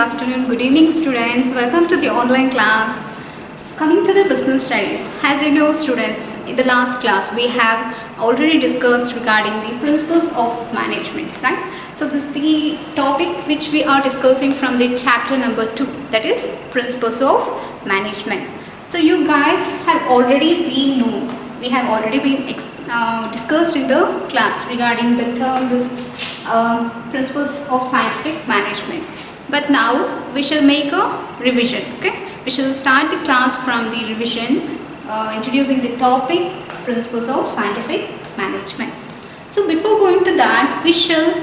afternoon, good evening students. Welcome to the online class. Coming to the business studies. As you know students, in the last class we have already discussed regarding the principles of management, right? So this is the topic which we are discussing from the chapter number 2, that is principles of management. So you guys have already been known. We have already been discussed in the class regarding the term principles of scientific management. But now we shall make a revision. Okay, we shall start the class from the revision, introducing the topic principles of scientific management. So before going to that, we shall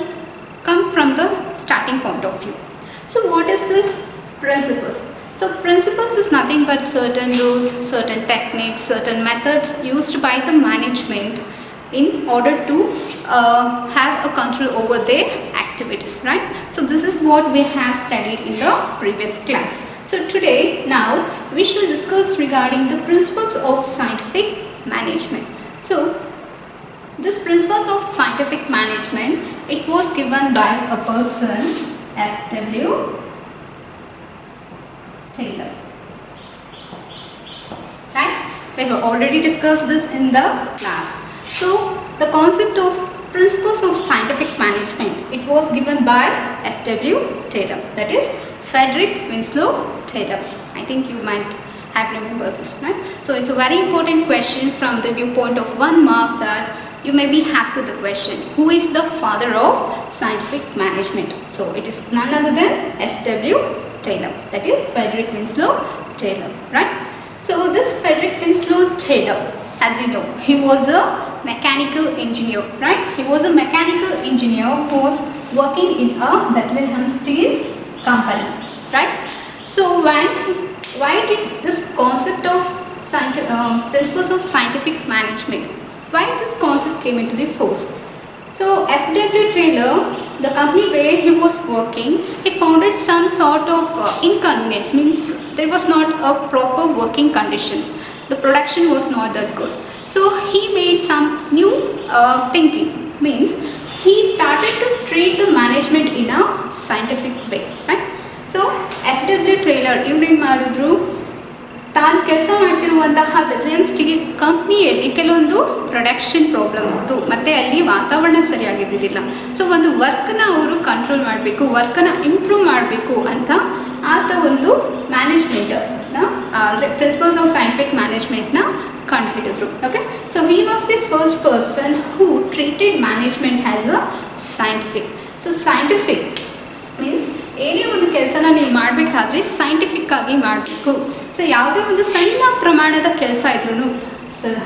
come from the starting point of view. So what is this principles? So principles is nothing but certain rules, certain techniques, certain methods used by the management in order to have a control over their activities, right? So this is what we have studied in the previous class. So today, now we shall discuss regarding the principles of scientific management. So this principles of scientific management, it was given by a person, F.W. Taylor, right? We have already discussed this in the class. So the concept of principles of scientific management, it was given by F.W. Taylor, that is Frederick Winslow Taylor. I think you might have remembered this, right? So it's a very important question from the viewpoint of 1 mark, that you may be asked the question, who is the father of scientific management? So it is none other than F.W. Taylor, that is Frederick Winslow Taylor, right? So this Frederick Winslow Taylor, as you know, he was a mechanical engineer, right? He was a mechanical engineer who was working in a Bethlehem Steel company, right? So why did this concept of principles of scientific management, why this concept came into the force? So F.W. Taylor, the company where he was working, he founded some sort of inconvenience, means there was not a proper working conditions. The production was not that good. So he made some new thinking, means he started to treat the management in a scientific way, right? So F.W. Taylor, even Marudru, ತಾನು ಕೆಲಸ ಮಾಡ್ತಿರುವಂತಹ ಬೆಥ್ಲೆಹೆಮ್ steel ಕಂಪ್ನಿಯಲ್ಲಿ ಕೆಲವೊಂದು production problem ಇತ್ತು, ಮತ್ತು ಅಲ್ಲಿ ವಾತಾವರಣ ಸರಿಯಾಗಿದ್ದಿದ್ದಿಲ್ಲ. So ಒಂದು ವರ್ಕ್ನ ಅವರು ಕಂಟ್ರೋಲ್ ಮಾಡಬೇಕು, ವರ್ಕನ್ನು ಇಂಪ್ರೂವ್ ಮಾಡಬೇಕು ಅಂತ ಆತ ಒಂದು ಮ್ಯಾನೇಜ್ಮೆಂಟ್ನ ಪ್ರಿನ್ಸಿಪಲ್ಸ್ ಆಫ್ ಸೈಂಟಿಫಿಕ್ ಮ್ಯಾನೇಜ್ಮೆಂಟ್ನ ಕಂಡುಹಿಡಿದ್ರು. Okay, so he was the first person who treated management as a scientific. So scientific means ಏನೇ ಒಂದು ಕೆಲಸನ ನೀವು ಮಾಡಬೇಕಾದ್ರೆ ಸೈಂಟಿಫಿಕ್ ಆಗಿ ಮಾಡಬೇಕು. ಸೊ ಯಾವುದೇ ಒಂದು ಸಣ್ಣ ಪ್ರಮಾಣದ ಕೆಲಸ ಇದ್ರೂ ಸಹ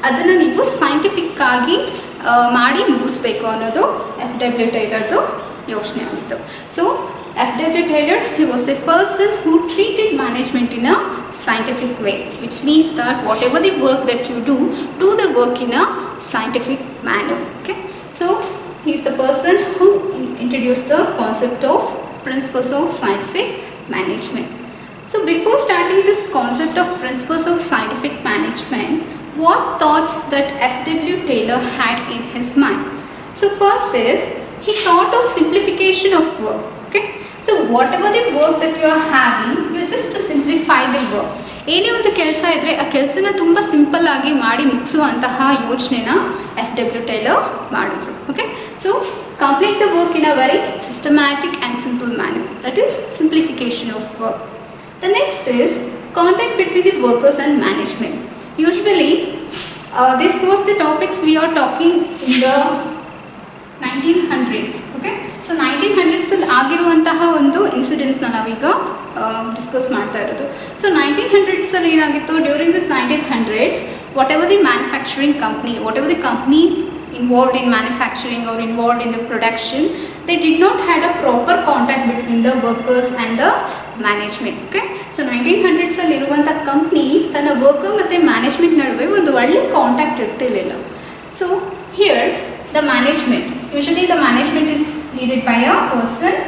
ಅದನ್ನು ನೀವು ಸೈಂಟಿಫಿಕ್ ಆಗಿ ಮಾಡಿ ಮುಗಿಸ್ಬೇಕು ಅನ್ನೋದು F.W. ಟೈಲರ್ದು ಯೋಚನೆ ಆಗಿತ್ತು. So F.W. Taylor, he was the person who treated management in a scientific way, which means that whatever the work that you do the work in a scientific manner. Okay, so he is the person who introduced the concept of principles of scientific management. So before starting this concept of principles of scientific management, what thoughts that F.W. Taylor had in his mind? So first is, he thought of simplification of work. Okay, so whatever the work that you are having, you just to simplify the work. ಏನೇ ಒಂದು ಕೆಲಸ ಇದ್ದರೆ ಆ ಕೆಲಸನ ತುಂಬ simple ಆಗಿ ಮಾಡಿ ಮುಗಿಸುವಂತಹ ಯೋಚನೆನ F.W. Taylor ಮಾಡಿದ್ರು. Okay, so complete the work in a very systematic and simple manner, that is simplification of work. The next is contact between the workers and management. Usually this was the topics we are talking in the 1900s. Okay, so 1900s ಅಲ್ಲಿ ಆಗಿರುವಂತಹ ಒಂದು ಇನ್ಸಿಡೆಂಟ್ಸ್ನ ನಾವೀಗ discuss ಮಾಡ್ತಾ ಇರೋದು. So 1900s ಅಲ್ಲಿ ಏನಾಗಿತ್ತು, during this 1900s, what ever the manufacturing company, what ever the company involved in manufacturing or involved in the production, they did not had a proper contact between the workers and the management. Okay, so 1900s ಅಲ್ಲಿ ಇರುವಂಥ company ತನ್ನ worker ಮತ್ತು management ನಡುವೆ ಒಂದು ಒಳ್ಳೆ contact ಇರ್ತಿರಲಿಲ್ಲ. So here the management, usually the management is leaded by a person,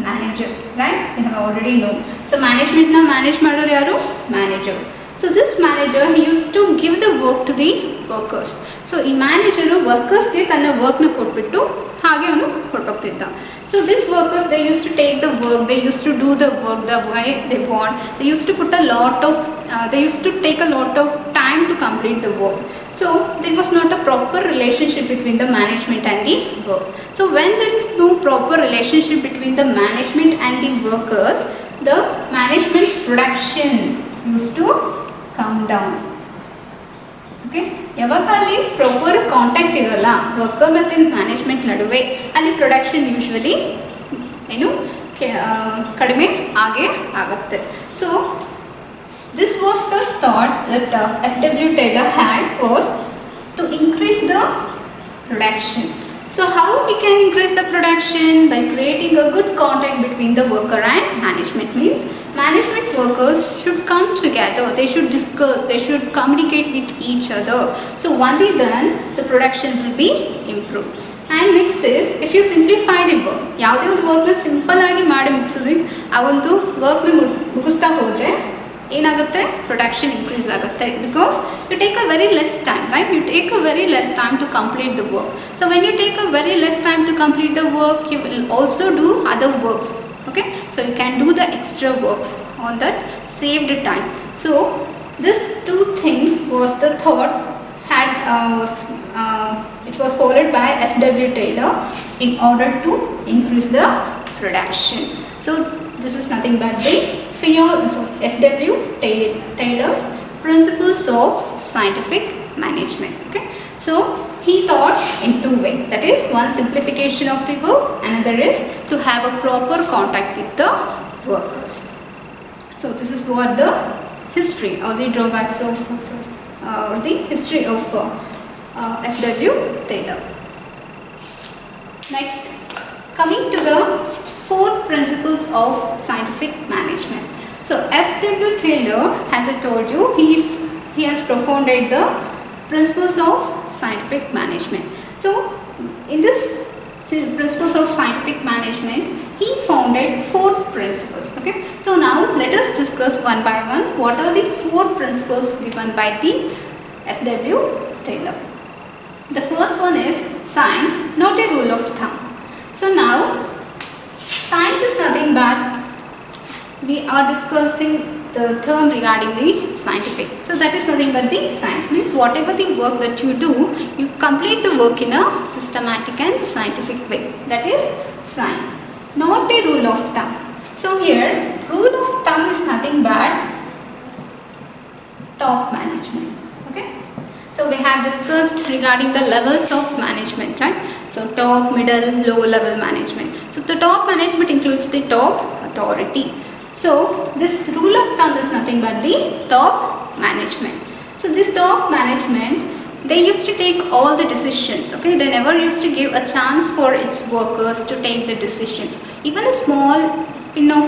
manager, right? We have already know. So ಮ್ಯಾನೇಜ್ಮೆಂಟ್ನ manage ಮಾಡೋರು ಯಾರು? Manager. So this manager, he used to give the work to the workers. So ಈ manager ವರ್ಕರ್ಸ್ಗೆ ತನ್ನ ವರ್ಕ್ನ ಕೊಟ್ಬಿಟ್ಟು ಹಾಗೆ ಅವನು ಹೊರಟೋಗ್ತಿದ್ದ. So these workers, they used to take the work, they used to do the work the way they want. They used to put a lot of, they used to take a lot of time to complete the work. So there was not a proper relationship between the management and the work. So when there is no proper relationship between the management and the workers, the management production used to come down. Okay, ಯಾವಾಗ ಅಲ್ಲಿ proper contact ಇರೋಲ್ಲ worker ಮತ್ತು management ನಡುವೆ, ಅಲ್ಲಿ production usually ಏನು ಕಡಿಮೆ ಆಗೇ ಆಗುತ್ತೆ. So this was the thought that F.W. Taylor had, was to increase the production. So how we can increase the production? By creating a good contact between the worker and management. Means management workers should come together, they should discuss, they should communicate with each other. So only then the production will be improved. And next is, if you simplify the work, ಯಾವುದೇ ಒಂದು ವರ್ಕ್ನ simple ಆಗಿ ಮಾಡಿ ಮುಗಿಸಿದ್ವಿ, ಆ ಒಂದು ವರ್ಕ್ನ ಮುಗಿಸ್ತಾ ಹೋದರೆ ಏನಾಗುತ್ತೆ, production increase ಆಗುತ್ತೆ. Because you take a very less time, right? You take a very less time to complete the work. So when you take a very less time to complete the work, you will also do other works. Okay, so you can do the extra works on that saved time. So this two things was the thought had which was followed by F.W. Taylor in order to increase the production. So this is nothing but the F.W. Taylor's principles of scientific management. Okay, so he thought in two ways, that is, one, simplification of the work, another is to have a proper contact with the workers. So this is what the history or the drawbacks of or the history of F.W. Taylor. Next, coming to the 4 principles of scientific management. So F.W. Taylor, as I told you, he has propounded the principles of scientific management. So in this principles of scientific management, he founded 4 principles. Okay, so now let us discuss one by one what are the 4 principles given by the F.W. Taylor. The first one is science, not a rule of thumb. So now science is nothing but, we are discussing the term regarding the scientific. So that is nothing but the science, means whatever the work that you do, you complete the work in a systematic and scientific way. That is science, not a rule of thumb. So here rule of thumb is nothing but top management. Okay, so we have discussed regarding the levels of management, right? So top, middle, low level management. So the top management includes the top authority. So this rule of thumb is nothing but the top management. So this top management, they used to take all the decisions. Okay, they never used to give a chance for its workers to take the decisions. Even a small pin of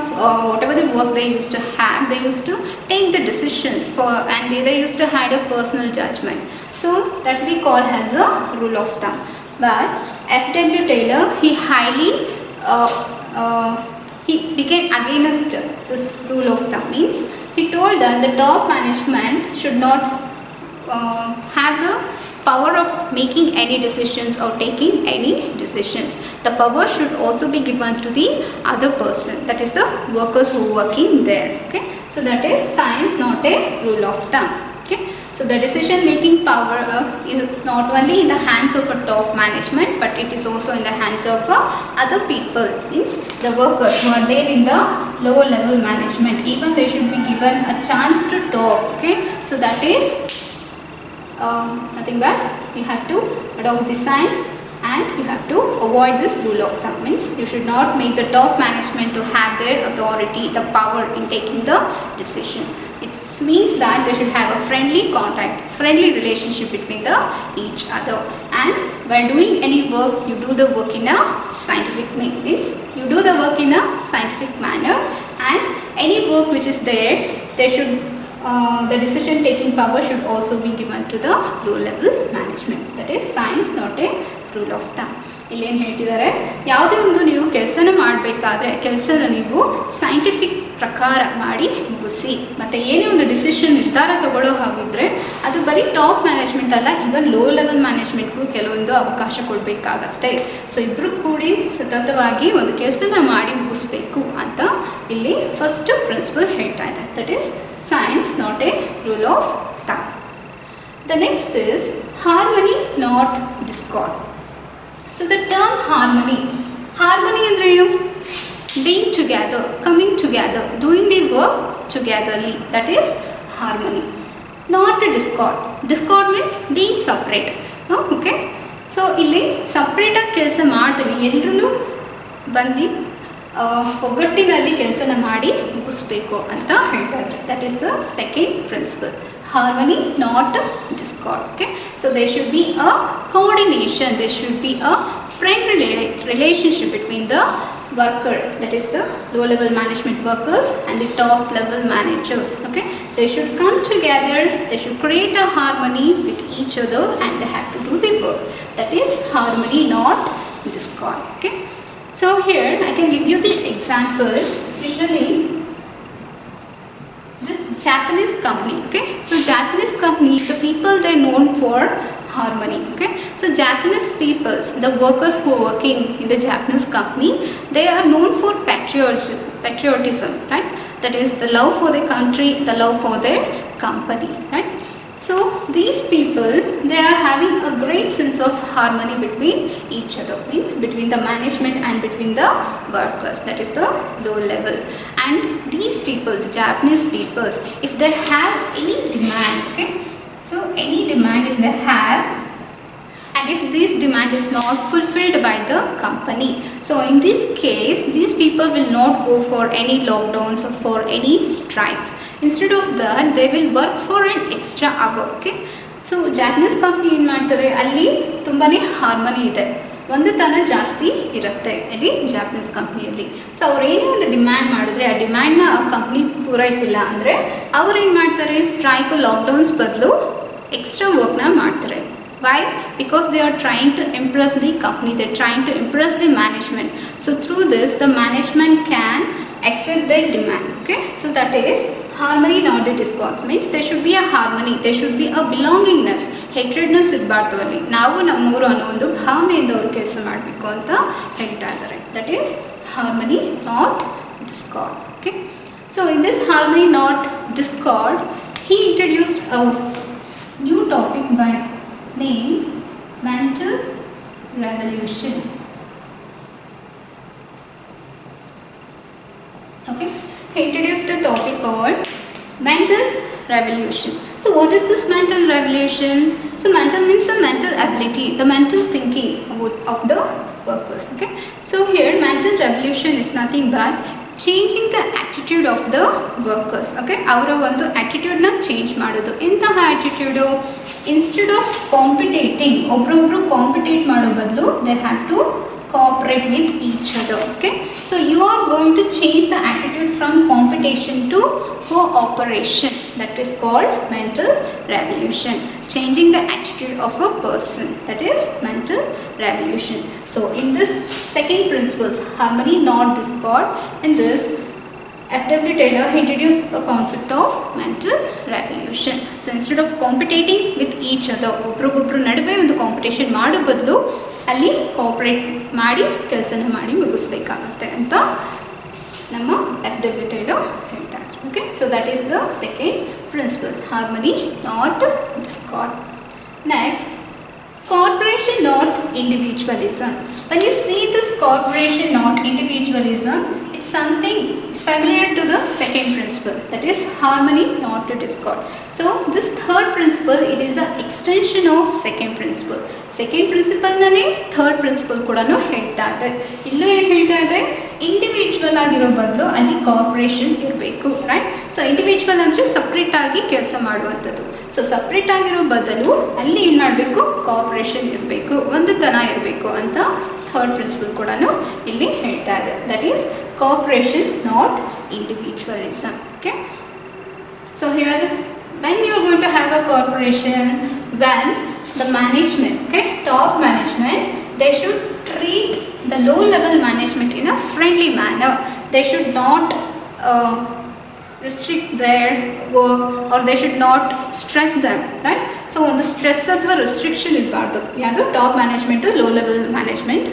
whatever the work they used to have, they used to take the decisions for, and they used to hide a personal judgment. So that we call as a rule of thumb. But F.W. Taylor, he highly he became against this rule of thumb. Means he told that the top management should not have the power of making any decisions or taking any decisions. The power should also be given to the other person, that is the workers who are working there. Okay, so that is science, not a rule of thumb. Okay, so the decision making power is not only in the hands of a top management, but it is also in the hands of other people, means the workers who are there in the lower level management. Even they should be given a chance to talk. Okay, so that is nothing but you have to adopt the science and you have to avoid this rule of thumb. Means you should not make the top management to have their authority, the power in taking the decision. It means that they should have a friendly contact, friendly relationship between each other. And when doing any work, you do the work in a scientific manner. Means you do the work in a scientific manner, and any work which is there, they should the decision taking power should also be given to the low level management. That is science, not a rule of thumb. ಇಲ್ಲೇನು ಹೇಳ್ತಿದ್ದಾರೆ, ಯಾವುದೇ ಒಂದು ನೀವು ಕೆಲಸನ ಮಾಡಬೇಕಾದ್ರೆ ಕೆಲಸನ ನೀವು scientific ಪ್ರಕಾರ ಮಾಡಿ ಮುಗಿಸಿ. ಮತ್ತು ಏನೇ ಒಂದು ಡಿಸಿಷನ್ ನಿರ್ಧಾರ ತಗೊಳ್ಳೋ ಹಾಗಿದ್ರೆ ಅದು ಬರೀ ಟಾಪ್ ಮ್ಯಾನೇಜ್ಮೆಂಟ್ ಅಲ್ಲ, ಇವನ್ ಲೋ ಲೆವೆಲ್ ಮ್ಯಾನೇಜ್ಮೆಂಟ್ಗೂ ಕೆಲವೊಂದು ಅವಕಾಶ ಕೊಡಬೇಕಾಗತ್ತೆ. ಸೊ ಇಬ್ಬರು ಕೂಡಿ ಸತತವಾಗಿ ಒಂದು ಕೆಲಸನ ಮಾಡಿ ಮುಗಿಸ್ಬೇಕು ಅಂತ ಇಲ್ಲಿ ಫಸ್ಟ್ ಪ್ರಿನ್ಸಿಪಲ್ ಹೇಳ್ತಾ ಇದೆ. That is science not A rule of thumb. The next is harmony not discord. So the term harmony ಅಂದ್ರೆ ಏನು? Being together, coming together, doing the work togetherly, that is harmony. Not discord. Discord means being separate. Okay, so ಇಲ್ಲಿ separate ಆಗಿ ಕೆಲಸ ಮಾಡ್ತೀವಿ, ಎಲ್ಲರೂ ಬಂದು ಒಗ್ಗಟ್ಟಿನಲ್ಲಿ ಕೆಲಸನ ಮಾಡಿ ಮುಗಿಸ್ಬೇಕು ಅಂತ ಹೇಳ್ತಾ ಇದ್ದಾರೆ. That is the second principle. Harmony not discord. Okay, so there should be a coordination, there should be a friendly relationship between the worker, that is the low level management workers, and the top level managers. Okay, they should come together, they should create a harmony with each other, and they have to do the work. That is harmony not discord. Okay, so here I can give you the example. Usually this Japanese company, okay, so Japanese company, the people they're known for harmony. Okay, so Japanese peoples, the workers who are working in the Japanese company, they are known for patriotism, right? That is the love for their country, the love for their company, right? So these people, they are having a great sense of harmony between each other, means between the management and between the workers, that is the low level. And these people, the Japanese peoples, if they have any demand, okay, so any demand if they have, and if this demand is not fulfilled by the company, so in this case these people will not go for any lockdowns or for any strikes. Instead of that they will work for an extra hour. Okay, so Japanese company ಏನು ಮಾಡ್ತಾರೆ, ಅಲ್ಲಿ ತುಂಬಾ harmony ಇದೆ, ಒಂದು ತನ ಜಾಸ್ತಿ ಇರುತ್ತೆ ಅಲ್ಲಿ ಜಾಪನೀಸ್ ಕಂಪ್ನಿಯಲ್ಲಿ. ಸೊ ಅವ್ರು ಏನೇ ಒಂದು ಡಿಮ್ಯಾಂಡ್ ಮಾಡಿದ್ರೆ ಆ ಡಿಮ್ಯಾಂಡ್ನ ಆ ಕಂಪ್ನಿ ಪೂರೈಸಿಲ್ಲ ಅಂದರೆ ಅವ್ರು ಏನು ಮಾಡ್ತಾರೆ, ಸ್ಟ್ರೈಕು ಲಾಕ್ಡೌನ್ಸ್ ಬದಲು ಎಕ್ಸ್ಟ್ರಾ ವರ್ಕ್ನ ಮಾಡ್ತಾರೆ. Why? Because they are trying to impress the company, they are trying to impress the management. So through this the management can accept their demand. Okay, so that is harmony not the discord. Means there should be a harmony, there should be a belongingness, hatredness ಇರಬಾರ್ದು. ಅಲ್ಲಿ ನಾವು ನಮ್ಮೂರು ಅನ್ನೋ ಒಂದು ಭಾವನೆಯಿಂದ ಅವರು ಕೆಲಸ ಮಾಡಬೇಕು ಅಂತ ಹೇಳ್ತಾ ಇದ್ದಾರೆ. That is harmony not discord. Okay, so in this harmony not discord, he introduced a new topic by name mental revolution. Okay, he introduced a topic called mental revolution. So what is this mental revolution? So mental means the mental ability, the mental thinking of the workers. Okay, so here mental revolution is nothing but changing the attitude of the workers. Okay, ಅವರ ಒಂದು ಆ್ಯಟಿಟ್ಯೂಡ್ನ change ಮಾಡೋದು. ಎಂತಹ attitude? Instead of competing, ಒಬ್ರೊಬ್ರು compete ಮಾಡೋ ಬದಲು they have to cooperate with each other. Okay, so you are going to change the attitude from competition to cooperation. That is called mental revolution, changing the attitude of a person. That is mental revolution. So in this second principles, harmony not discord, in this F.W. Taylor introduced a concept of mental revolution. So instead of competing with each other, ಒಬ್ರಿಗೊಬ್ರು ನಡುವೆ ಒಂದು competition ಮಾಡೋ ಬದಲು ಅಲ್ಲಿ cooperate ಮಾಡಿ ಕೆಲಸನ ಮಾಡಿ ಮುಗಿಸ್ಬೇಕಾಗತ್ತೆ ಅಂತ ನಮ್ಮ F.W. Taylor ಹೇಳ್ತಾ ಇದ್ರು. Okay, so that is the second principle, harmony not discord. Next, corporation not individualism. When you see this corporation not individualism, it's something familiar to the second principle, that is harmony not to discord. So this third principle, it is an extension of second principle. Second ಪ್ರಿನ್ಸಿಪಲ್ನೇ third principle ಕೂಡ ಹೇಳ್ತಾ ಇದೆ. ಇಲ್ಲೂ ಏನು ಹೇಳ್ತಾ ಇದೆ, individual ಆಗಿರೋ ಬದಲು ಅಲ್ಲಿ ಕಾರ್ಪೊರೇಷನ್ ಇರಬೇಕು, ರೈಟ್? ಸೊ ಇಂಡಿವಿಜುವಲ್ ಅಂದರೆ ಸಪ್ರೇಟಾಗಿ ಕೆಲಸ ಮಾಡುವಂಥದ್ದು. ಸೊ ಸಪ್ರೇಟ್ ಆಗಿರೋ ಬದಲು ಅಲ್ಲಿ ಏನು ಮಾಡಬೇಕು, ಕಾರ್ಪೊರೇಷನ್ ಇರಬೇಕು, ಒಂದು ತನ ಇರಬೇಕು ಅಂತ ಥರ್ಡ್ ಪ್ರಿನ್ಸಿಪಲ್ ಕೂಡ ಇಲ್ಲಿ ಹೇಳ್ತಾ ಇದೆ. That is corporation not individualism. Okay, so here when you are going to have a corporation, when the management, okay, top management, they should treat the low level management in a friendly manner. They should not restrict their work or they should not stress them, right? So ಒಂದು stress ಅಥವಾ restriction ಇರಬಾರ್ದು ಯಾವುದು top management low level management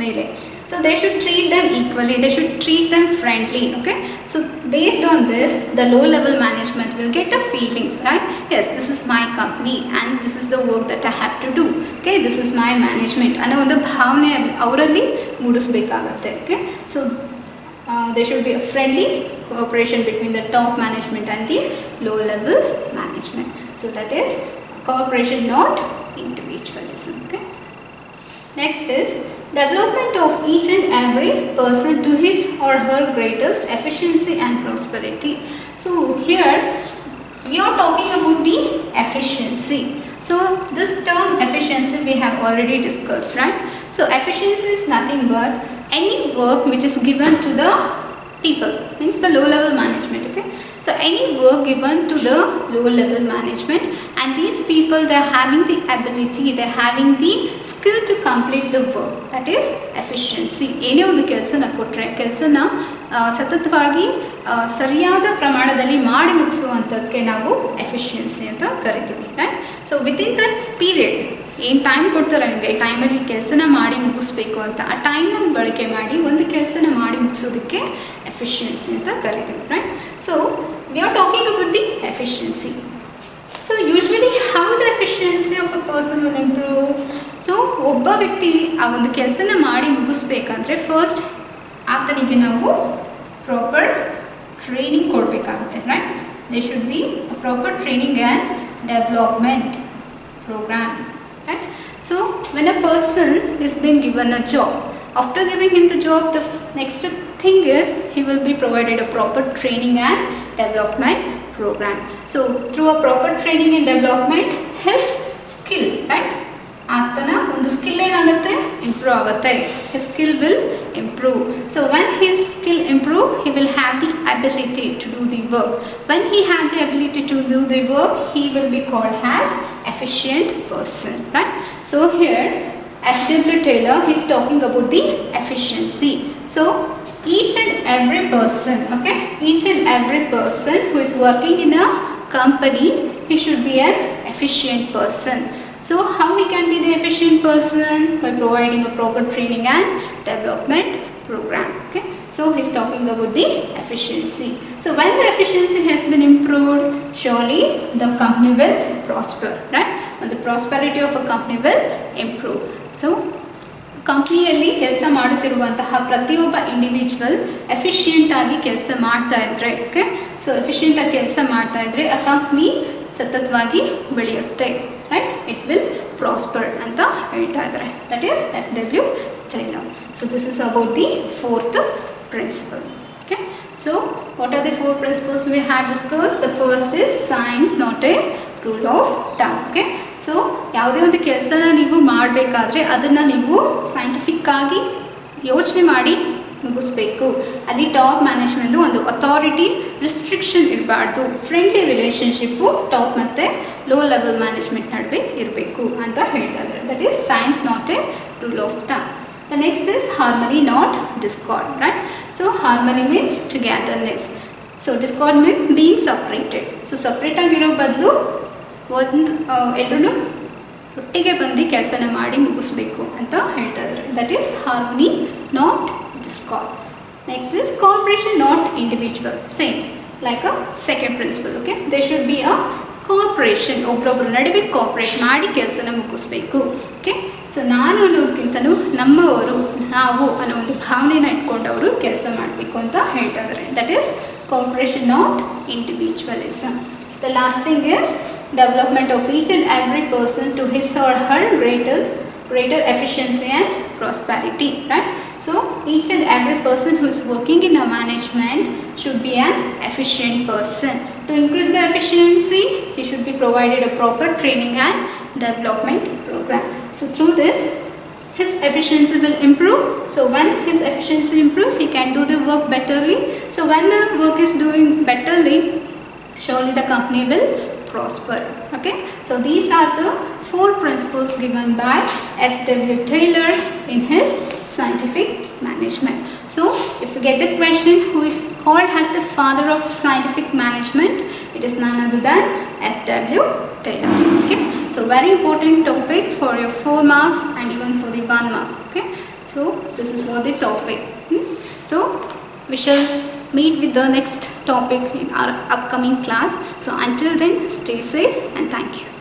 ಮೇಲೆ. So they should treat them equally, they should treat them friendly, okay? So based on this, the low level management will get the feelings, right? Yes, this is my company and this is the work that I have to do, okay? This is my management ಅನ್ನೋ ಒಂದು ಭಾವನೆ ಅವರಲ್ಲಿ ಮೂಡಿಸಬೇಕಾಗತ್ತೆ, okay? So there should be a friendly cooperation between the top management and the low level management. So that is cooperation, not individualism, okay? Next is development of each and every person to his or her greatest efficiency and prosperity. So here we are talking about the efficiency. So this term efficiency we have already discussed, right? So efficiency is nothing but any work which is given to the people, means the low level management, okay? So any work given to the low level management, and these people, they are having the ability, they are having the skill to complete the work, that is efficiency. ಏನೇ ಒಂದು ಕೆಲಸನ ಕೊಟ್ಟರೆ ಕೆಲಸನ ಸತತವಾಗಿ ಸರಿಯಾದ ಪ್ರಮಾಣದಲ್ಲಿ ಮಾಡಿ ಮುಗಿಸುವಂಥದ್ದಕ್ಕೆ ನಾವು ಎಫಿಷಿಯನ್ಸಿ ಅಂತ ಕರಿತೀವಿ, right? So within that period ಏನು ಟೈಮ್ ಕೊಡ್ತಾರೆ ನಿಮಗೆ, ಈ ಟೈಮಲ್ಲಿ ಕೆಲಸನ ಮಾಡಿ ಮುಗಿಸ್ಬೇಕು ಅಂತ, ಆ ಟೈಮನ್ನು ಬಳಕೆ ಮಾಡಿ ಒಂದು ಕೆಲಸನ ಮಾಡಿ ಮುಗಿಸೋದಕ್ಕೆ ಎಫಿಷಿಯನ್ಸಿ ಅಂತ ಕರಿತೀವಿ, right? So we are talking about the efficiency. So usually how the efficiency of a person will improve. So ಒಬ್ಬ ವ್ಯಕ್ತಿ ಆ ಒಂದು ಕೆಲಸನ ಮಾಡಿ ಮುಗಿಸ್ಬೇಕಂದ್ರೆ ಫಸ್ಟ್ ಆತನಿಗೆ ನಾವು ಪ್ರಾಪರ್ ಟ್ರೈನಿಂಗ್ ಕೊಡಬೇಕಾಗುತ್ತೆ, right? They should be a proper training and development program, right? So when a person is being given a job, after giving him the job, the next thing is he will be provided a proper training and development program. So through a proper training and development, his skill, right? ಆತನ ಒಂದು skill ಏನಾಗುತ್ತೆ, improve ಆಗುತ್ತೆ. His skill will improve. So when his skill improve, he will have the ability to do the work. When he have the ability to do the work, he will be called as efficient person, right? So here F.W. Taylor, he is talking about the efficiency. So each and every person, okay, each and every person who is working in a company, he should be an efficient person. So how he can be the efficient person? By providing a proper training and development program, okay? So he's talking about the efficiency. So when the efficiency has been improved, surely the company will prosper, right? And the prosperity of a company will improve. So ಕಂಪ್ನಿಯಲ್ಲಿ ಕೆಲಸ ಮಾಡುತ್ತಿರುವಂತಹ ಪ್ರತಿಯೊಬ್ಬ individual ಎಫಿಷಿಯೆಂಟಾಗಿ ಕೆಲಸ ಮಾಡ್ತಾ ಇದ್ದರೆ, okay, so ಎಫಿಷಿಯೆಂಟಾಗಿ ಕೆಲಸ ಮಾಡ್ತಾ ಇದ್ದರೆ ಆ ಕಂಪ್ನಿ ಸತತವಾಗಿ ಬೆಳೆಯುತ್ತೆ, ರೈಟ್? ಇಟ್ ವಿಲ್ ಪ್ರಾಸ್ಪರ್ ಅಂತ ಹೇಳ್ತಾ ಇದ್ದಾರೆ. That is F.W. Taylor. So this is about the fourth principle, okay? So what are the four principles we have discussed? The first is science, not a rule of thumb, okay? So ಯಾವುದೇ ಒಂದು ಕೆಲಸನ ನೀವು ಮಾಡಬೇಕಾದ್ರೆ ಅದನ್ನು ನೀವು ಸೈಂಟಿಫಿಕ್ಕಾಗಿ ಯೋಚನೆ ಮಾಡಿ ಮುಗಿಸ್ಬೇಕು. ಅಲ್ಲಿ ಟಾಪ್ ಮ್ಯಾನೇಜ್ಮೆಂಟು ಒಂದು ಅಥಾರಿಟಿ ರಿಸ್ಟ್ರಿಕ್ಷನ್ ಇರಬಾರ್ದು. ಫ್ರೆಂಡ್ಲಿ ರಿಲೇಷನ್ಶಿಪ್ಪು ಟಾಪ್ ಮತ್ತು ಲೋ ಲೆವೆಲ್ ಮ್ಯಾನೇಜ್ಮೆಂಟ್ ನಡುವೆ ಇರಬೇಕು ಅಂತ ಹೇಳ್ತಾ ಇದ್ದಾರೆ. That is science, not A rule of thumb. The next is harmony, not discord, right? So harmony means togetherness. So discord means being separated. So separate ಆಗಿರೋ ಬದಲು ಒಂದು ಎಲ್ಲರೂ ಒಟ್ಟಿಗೆ ಬಂದು ಕೆಲಸನ ಮಾಡಿ ಮುಗಿಸ್ಬೇಕು ಅಂತ ಹೇಳ್ತಾ ಇದ್ದಾರೆ. That is harmony, not discord. Next is cooperation, not individual. Same like a second principle, okay? There should be a cooperation. ಒಬ್ಬರೊಬ್ಬರ ನಡುವೆ ಕೋಆಪ್ರೇಟ್ ಮಾಡಿ ಕೆಲಸನ ಮುಗಿಸ್ಬೇಕು, ಓಕೆ? ಸೊ ನಾನು ಅನ್ನೋದಕ್ಕಿಂತಲೂ ನಮ್ಮವರು, ನಾವು ಅನ್ನೋ ಒಂದು ಭಾವನೆನ ಇಟ್ಕೊಂಡವರು ಕೆಲಸ ಮಾಡಬೇಕು ಅಂತ ಹೇಳ್ತಾ ಇದ್ದಾರೆ. That is cooperation, not individualism. The last thing is development of each and every person to his or her greater efficiency and prosperity, right? So each and every person who is working in a management should be an efficient person. To increase the efficiency, he should be provided a proper training and development program. So through this, his efficiency will improve. So when his efficiency improves, he can do the work betterly. So when the work is doing betterly, surely the company will prosper. Okay, so these are the 4 principles given by F.W. Taylor in his scientific management. So if you get the question, who is called as the father of scientific management, it is none other than F.W. Taylor. Okay, so very important topic for your 4 marks and even for the 1 mark. Okay, so this is what the topic. So we shall meet with the next topic in our upcoming class. So until then, stay safe and thank you.